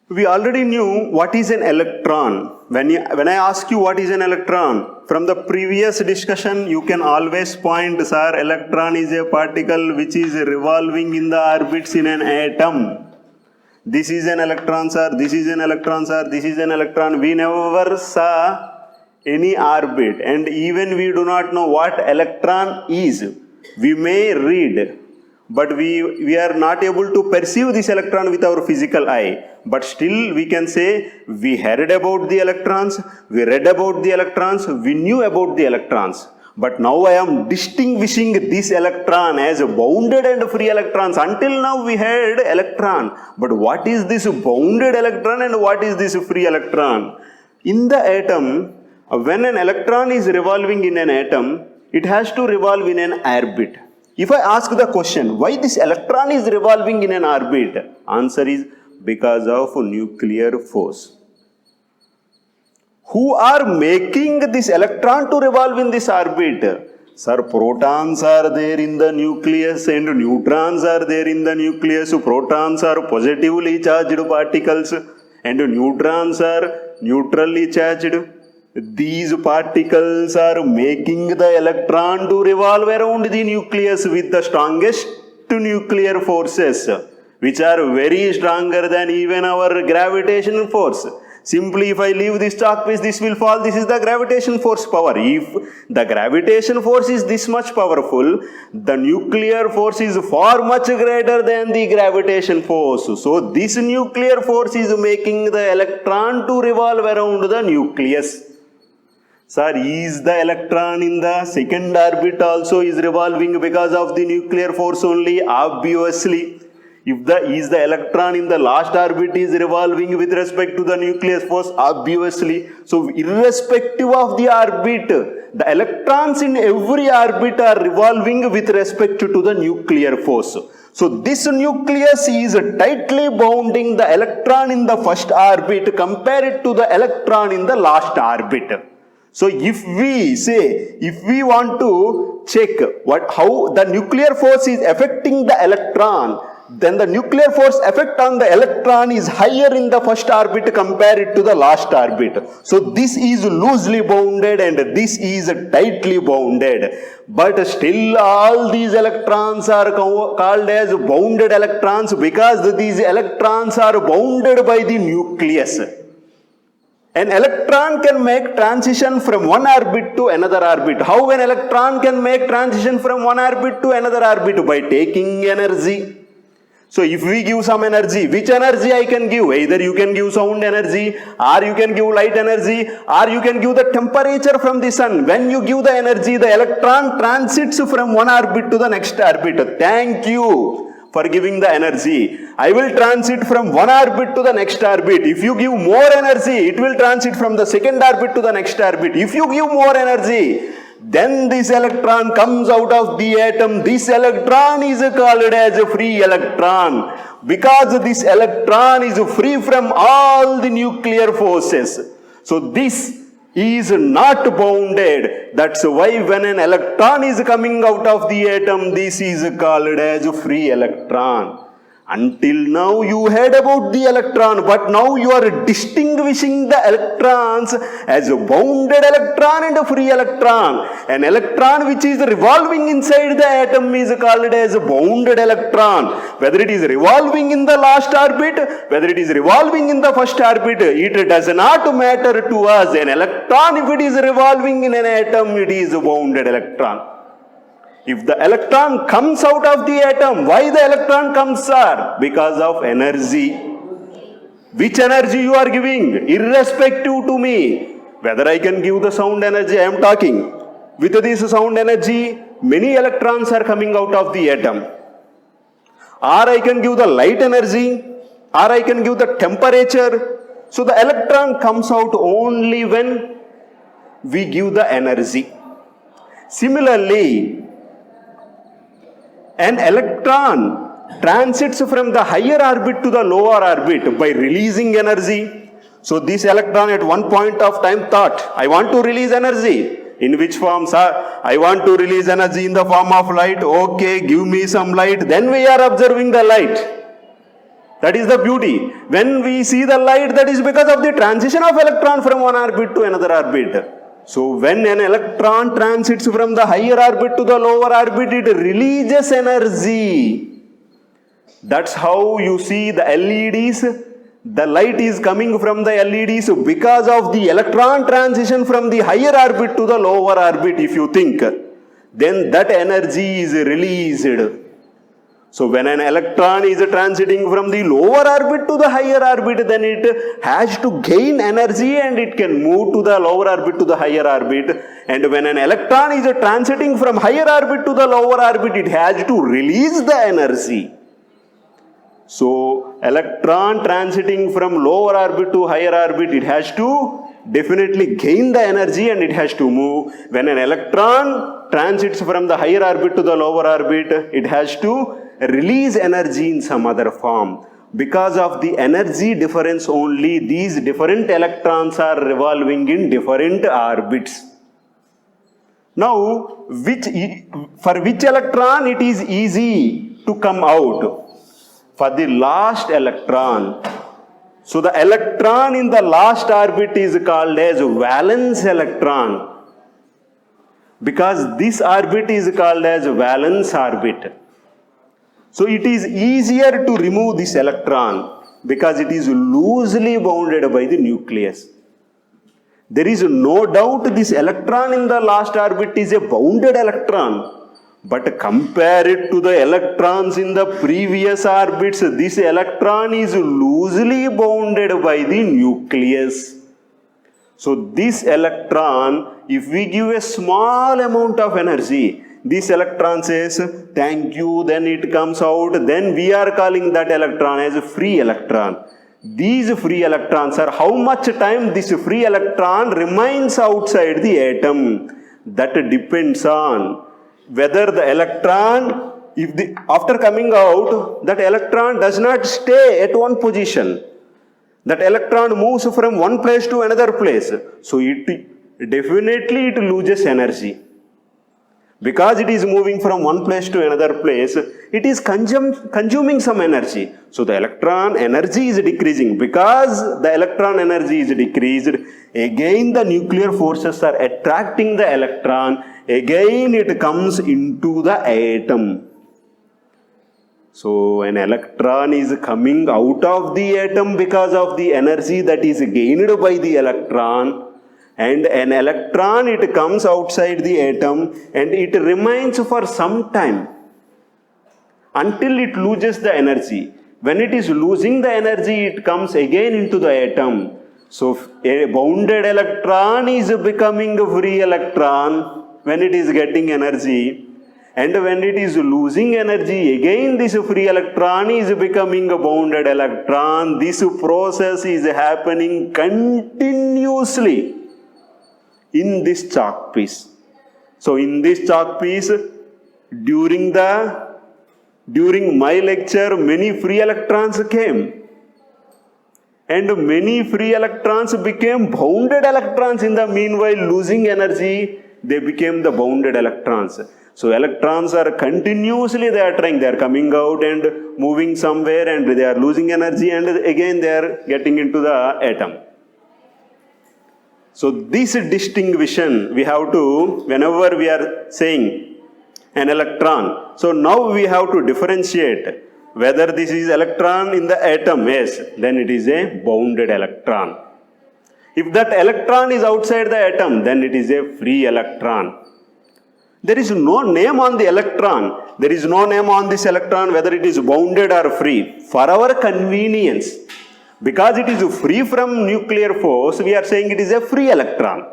We already knew what is an electron. When I ask you what is an electron, from the previous discussion you can always point, sir, electron is a particle which is revolving in the orbits in an atom. This is an electron, sir, this is an electron, sir, this is an electron. We never saw any orbit, and even we do not know what electron is. We may read, but we are not able to perceive this electron with our physical eye. But still we can say we heard about the electrons, we read about the electrons, we knew about the electrons. But now I am distinguishing this electron as bounded and free electrons. Until now we had electron. But what is this bounded electron and what is this free electron? In the atom, when an electron is revolving in an atom, it has to revolve in an orbit. If I ask the question, why this electron is revolving in an orbit? Answer is because of nuclear force. Who are making this electron to revolve in this orbit? Sir, protons are there in the nucleus and neutrons are there in the nucleus. Protons are positively charged particles and neutrons are neutrally charged. These particles are making the electron to revolve around the nucleus with the strongest nuclear forces, which are very stronger than even our gravitational force. Simply if I leave this chalk piece, this will fall. This is the gravitation force power. If the gravitation force is this much powerful, the nuclear force is far much greater than the gravitation force. So this nuclear force is making the electron to revolve around the nucleus. Sir, is the electron in the second orbit also is revolving because of the nuclear force only? Obviously. Is the electron in the last orbit is revolving with respect to the nuclear force? Obviously. So, irrespective of the orbit, the electrons in every orbit are revolving with respect to the nuclear force. So, this nucleus is tightly bounding the electron in the first orbit compared to the electron in the last orbit. So, if we want to check how the nuclear force is affecting the electron, then the nuclear force effect on the electron is higher in the first orbit compared to the last orbit. So this is loosely bounded and this is tightly bounded. But still all these electrons are called as bounded electrons because these electrons are bounded by the nucleus. An electron can make transition from one orbit to another orbit. How an electron can make transition from one orbit to another orbit? By taking energy. So if we give some energy, which energy I can give? Either you can give sound energy, or you can give light energy, or you can give the temperature from the sun. When you give the energy, the electron transits from one orbit to the next orbit. Thank you for giving the energy. I will transit from one orbit to the next orbit. If you give more energy, it will transit from the second orbit to the next orbit. If you give more energy, then this electron comes out of the atom. This electron is called as a free electron because this electron is free from all the nuclear forces. So this is not bounded. That's why when an electron is coming out of the atom, this is called as a free electron. Until now you heard about the electron, but now you are distinguishing the electrons as a bounded electron and a free electron. An electron which is revolving inside the atom is called as a bounded electron. Whether it is revolving in the last orbit, whether it is revolving in the first orbit, it does not matter to us. An electron, if it is revolving in an atom, it is a bounded electron. If the electron comes out of the atom, why the electron comes, sir? Because of energy. Which energy you are giving? Irrespective to me. Whether I can give the sound energy, I am talking. With this sound energy, many electrons are coming out of the atom. Or I can give the light energy, or I can give the temperature. So the electron comes out only when we give the energy. Similarly, an electron transits from the higher orbit to the lower orbit by releasing energy. So this electron at one point of time thought, I want to release energy. In which form, sir? I want to release energy in the form of light. Okay, give me some light. Then we are observing the light. That is the beauty. When we see the light, that is because of the transition of electron from one orbit to another orbit. So when an electron transits from the higher orbit to the lower orbit, it releases energy. That's how you see the LEDs. The light is coming from the LEDs because of the electron transition from the higher orbit to the lower orbit, if you think. Then that energy is released. So when an electron is transiting from the lower orbit to the higher orbit, then it has to gain energy and it can move to the lower orbit to the higher orbit. And when an electron is transiting from higher orbit to the lower orbit, it has to release the energy. So electron transiting from lower orbit to higher orbit, it has to definitely gain the energy and it has to move. When an electron transits from the higher orbit to the lower orbit, it has to release energy in some other form. Because of the energy difference only, these different electrons are revolving in different orbits. Now, for which electron it is easy to come out? For the last electron. So the electron in the last orbit is called as valence electron, because this orbit is called as valence orbit. So it is easier to remove this electron because it is loosely bounded by the nucleus. There is no doubt this electron in the last orbit is a bounded electron, but compare it to the electrons in the previous orbits, this electron is loosely bounded by the nucleus. So this electron, if we give a small amount of energy, this electron says, thank you, then it comes out, then we are calling that electron as a free electron. These free electrons are how much time this free electron remains outside the atom. That depends on whether the electron, after coming out, that electron does not stay at one position. That electron moves from one place to another place. So it loses energy. Because it is moving from one place to another place, it is consuming some energy. So the electron energy is decreasing. Because the electron energy is decreased, again the nuclear forces are attracting the electron. Again it comes into the atom. So an electron is coming out of the atom because of the energy that is gained by the electron. And an electron, it comes outside the atom and it remains for some time until it loses the energy. When it is losing the energy, it comes again into the atom. So a bounded electron is becoming a free electron when it is getting energy. And when it is losing energy, again this free electron is becoming a bounded electron. This process is happening continuously in this chalk piece. So in this chalk piece, during my lecture, many free electrons came. And many free electrons became bounded electrons. In the meanwhile, losing energy, they became the bounded electrons. So electrons are continuously, they are coming out and moving somewhere and they are losing energy and again they are getting into the atom. So this distinction we have to, whenever we are saying an electron, so now we have to differentiate whether this is electron in the atom, yes, then it is a bounded electron. If that electron is outside the atom, then it is a free electron. There is no name on the electron. There is no name on this electron whether it is bounded or free. For our convenience, because it is free from nuclear force, we are saying it is a free electron.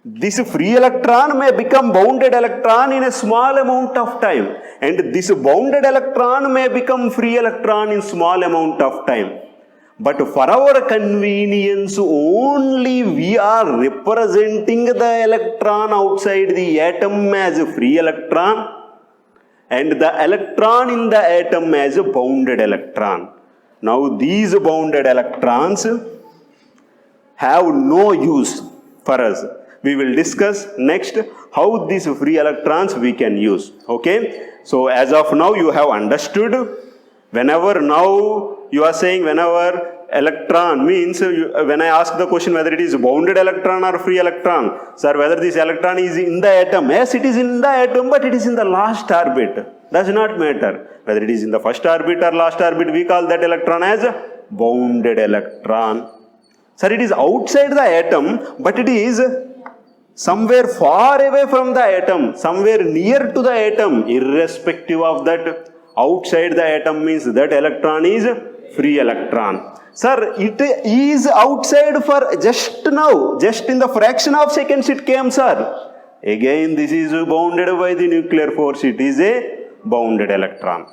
This free electron may become bounded electron in a small amount of time. And this bounded electron may become free electron in small amount of time. But for our convenience only, we are representing the electron outside the atom as a free electron and the electron in the atom as a bounded electron. Now these bounded electrons have no use for us. We will discuss next how these free electrons we can use. Okay. So as of now you have understood Whenever now you are saying whenever electron means when I ask the question whether it is bounded electron or free electron, sir, whether this electron is in the atom, yes, it is in the atom, but it is in the last orbit. Does not matter whether it is in the first orbit or last orbit. We call that electron as a bounded electron. Sir, it is outside the atom, but it is somewhere far away from the atom, somewhere near to the atom. Irrespective of that, outside the atom means that electron is free electron. Sir, it is outside for just now, just in the fraction of seconds it came, sir. Again, this is bounded by the nuclear force. It is a bounded electron.